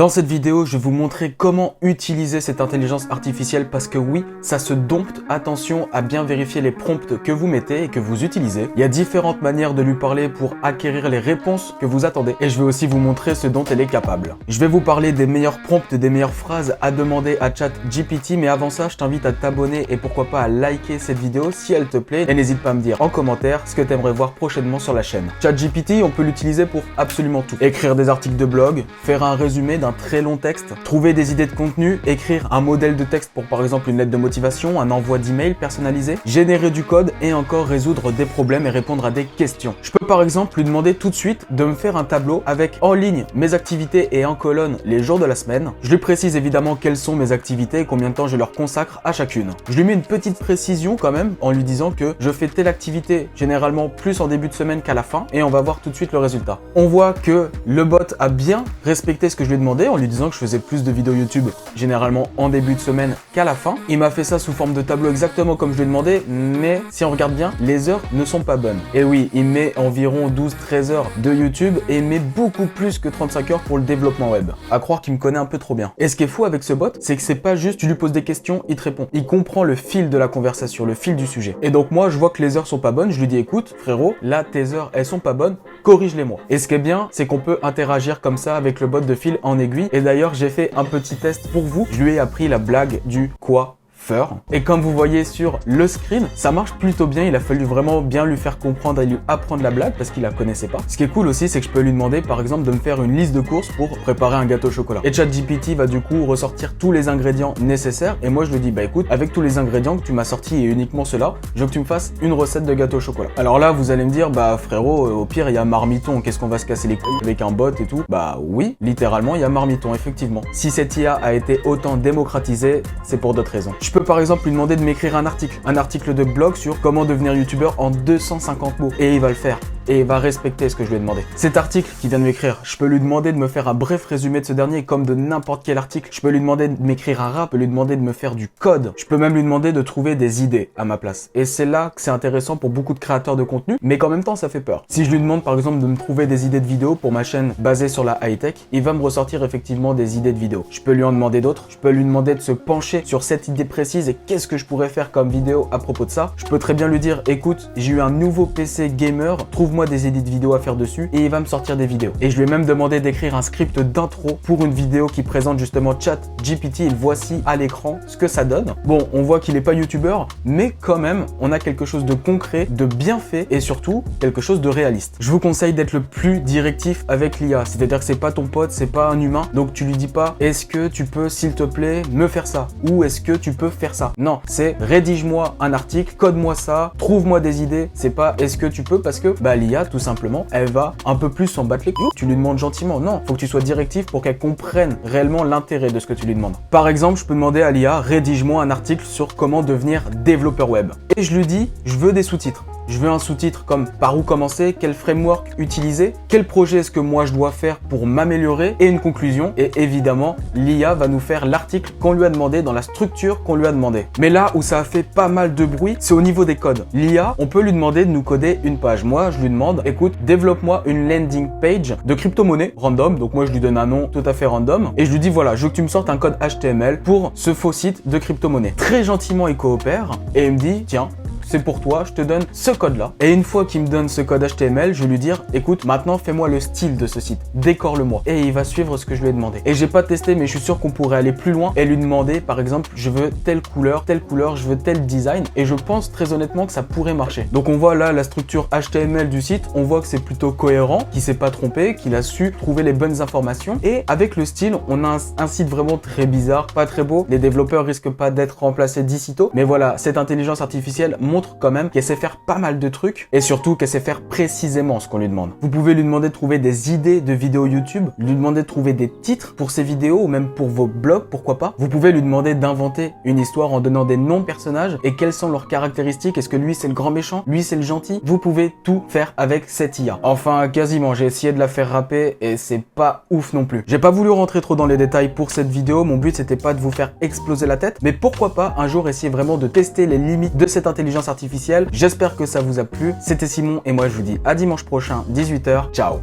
Dans cette vidéo, je vais vous montrer comment utiliser cette intelligence artificielle parce que oui, ça se dompte. Attention à bien vérifier les prompts que vous mettez et que vous utilisez. Il y a différentes manières de lui parler pour acquérir les réponses que vous attendez et je vais aussi vous montrer ce dont elle est capable. Je vais vous parler des meilleurs prompts, des meilleures phrases à demander à ChatGPT, mais avant ça, je t'invite à t'abonner et pourquoi pas à liker cette vidéo si elle te plaît et n'hésite pas à me dire en commentaire ce que tu aimerais voir prochainement sur la chaîne. ChatGPT, on peut l'utiliser pour absolument tout. Écrire des articles de blog, faire un résumé d'un très long texte, trouver des idées de contenu, écrire un modèle de texte pour par exemple une lettre de motivation, un envoi d'email personnalisé, générer du code et encore résoudre des problèmes et répondre à des questions. Je peux par exemple lui demander tout de suite de me faire un tableau avec en ligne mes activités et en colonne les jours de la semaine. Je lui précise évidemment quelles sont mes activités et combien de temps je leur consacre à chacune. Je lui mets une petite précision quand même en lui disant que je fais telle activité généralement plus en début de semaine qu'à la fin et on va voir tout de suite le résultat. On voit que le bot a bien respecté ce que je lui ai demandé en lui disant que je faisais plus de vidéos YouTube généralement en début de semaine qu'à la fin. Il m'a fait ça sous forme de tableau exactement comme je lui ai demandé, mais si on regarde bien, les heures ne sont pas bonnes. Et oui, il met environ 12-13 heures de YouTube et il met beaucoup plus que 35 heures pour le développement web. À croire qu'il me connaît un peu trop bien. Et ce qui est fou avec ce bot, c'est que c'est pas juste tu lui poses des questions, il te répond. Il comprend le fil de la conversation, le fil du sujet. Et donc moi, je vois que les heures sont pas bonnes, je lui dis écoute, frérot, là tes heures elles sont pas bonnes, corrige-les-moi. Et ce qui est bien, c'est qu'on peut interagir comme ça avec le bot de fil en aiguille. Et d'ailleurs, j'ai fait un petit test pour vous. Je lui ai appris la blague du quoi. Et comme vous voyez sur le screen, ça marche plutôt bien. Il a fallu vraiment bien lui faire comprendre et lui apprendre la blague parce qu'il la connaissait pas. Ce qui est cool aussi, c'est que je peux lui demander par exemple de me faire une liste de courses pour préparer un gâteau au chocolat. Et ChatGPT va du coup ressortir tous les ingrédients nécessaires et moi je lui dis bah écoute, avec tous les ingrédients que tu m'as sortis et uniquement cela, je veux que tu me fasses une recette de gâteau au chocolat. Alors là, vous allez me dire bah frérot, au pire il y a Marmiton, qu'est-ce qu'on va se casser les couilles avec un bot et tout? Bah oui, littéralement il y a Marmiton effectivement. Si cette IA a été autant démocratisée, c'est pour d'autres raisons. Je peux par exemple lui demander de m'écrire un article de blog sur comment devenir youtubeur en 250 mots et il va le faire. Et il va respecter ce que je lui ai demandé. Cet article qu'il vient de m'écrire, je peux lui demander de me faire un bref résumé de ce dernier comme de n'importe quel article. Je peux lui demander de m'écrire un rap, je peux lui demander de me faire du code. Je peux même lui demander de trouver des idées à ma place. Et c'est là que c'est intéressant pour beaucoup de créateurs de contenu, mais qu'en même temps ça fait peur. Si je lui demande par exemple de me trouver des idées de vidéos pour ma chaîne basée sur la high-tech, il va me ressortir effectivement des idées de vidéos. Je peux lui en demander d'autres. Je peux lui demander de se pencher sur cette idée précise et qu'est-ce que je pourrais faire comme vidéo à propos de ça. Je peux très bien lui dire écoute, j'ai eu un nouveau PC gamer, trouve-moi des idées de vidéos à faire dessus et il va me sortir des vidéos. Et je lui ai même demandé d'écrire un script d'intro pour une vidéo qui présente justement ChatGPT et voici à l'écran ce que ça donne. Bon, on voit qu'il n'est pas youtubeur, mais quand même, on a quelque chose de concret, de bien fait et surtout quelque chose de réaliste. Je vous conseille d'être le plus directif avec l'IA, c'est-à-dire que c'est pas ton pote, c'est pas un humain, donc tu lui dis pas est-ce que tu peux s'il te plaît me faire ça ou est-ce que tu peux faire ça. Non, c'est rédige-moi un article, code-moi ça, trouve-moi des idées, c'est pas est-ce que tu peux parce que bah l'IA tout simplement, elle va un peu plus s'en battre les couilles. Tu lui demandes gentiment. Non, faut que tu sois directif pour qu'elle comprenne réellement l'intérêt de ce que tu lui demandes. Par exemple, je peux demander à l'IA, rédige-moi un article sur comment devenir développeur web. Et je lui dis, je veux des sous-titres. Je veux un sous-titre comme par où commencer, quel framework utiliser, quel projet est-ce que moi je dois faire pour m'améliorer et une conclusion. Et évidemment, l'IA va nous faire l'article qu'on lui a demandé dans la structure qu'on lui a demandé. Mais là où ça a fait pas mal de bruit, c'est au niveau des codes. L'IA, on peut lui demander de nous coder une page. Moi, je lui demande, écoute, développe-moi une landing page de crypto-monnaie random. Donc moi, je lui donne un nom tout à fait random et je lui dis voilà, je veux que tu me sortes un code HTML pour ce faux site de crypto-monnaie. Très gentiment, il coopère et il me dit tiens, c'est pour toi, je te donne ce code-là. Et une fois qu'il me donne ce code HTML, je vais lui dire, écoute, maintenant fais-moi le style de ce site, décore-le-moi. Et il va suivre ce que je lui ai demandé. Et j'ai pas testé, mais je suis sûr qu'on pourrait aller plus loin et lui demander, par exemple, je veux telle couleur, je veux tel design. Et je pense très honnêtement que ça pourrait marcher. Donc on voit là la structure HTML du site, on voit que c'est plutôt cohérent, qu'il s'est pas trompé, qu'il a su trouver les bonnes informations. Et avec le style, on a un site vraiment très bizarre, pas très beau. Les développeurs risquent pas d'être remplacés d'ici tôt. Mais voilà, cette intelligence artificielle montre quand même qu'elle sait faire pas mal de trucs et surtout qu'elle sait faire précisément ce qu'on lui demande. Vous pouvez lui demander de trouver des idées de vidéos YouTube, lui demander de trouver des titres pour ses vidéos ou même pour vos blogs, pourquoi pas. Vous pouvez lui demander d'inventer une histoire en donnant des noms de personnages et quelles sont leurs caractéristiques. Est-ce que lui c'est le grand méchant, lui c'est le gentil? Vous pouvez tout faire avec cette IA. Enfin quasiment, j'ai essayé de la faire rapper et c'est pas ouf non plus. J'ai pas voulu rentrer trop dans les détails pour cette vidéo, mon but c'était pas de vous faire exploser la tête, mais pourquoi pas un jour essayer vraiment de tester les limites de cette intelligence artificielle. J'espère que ça vous a plu. C'était Simon et moi je vous dis à dimanche prochain 18 h. Ciao.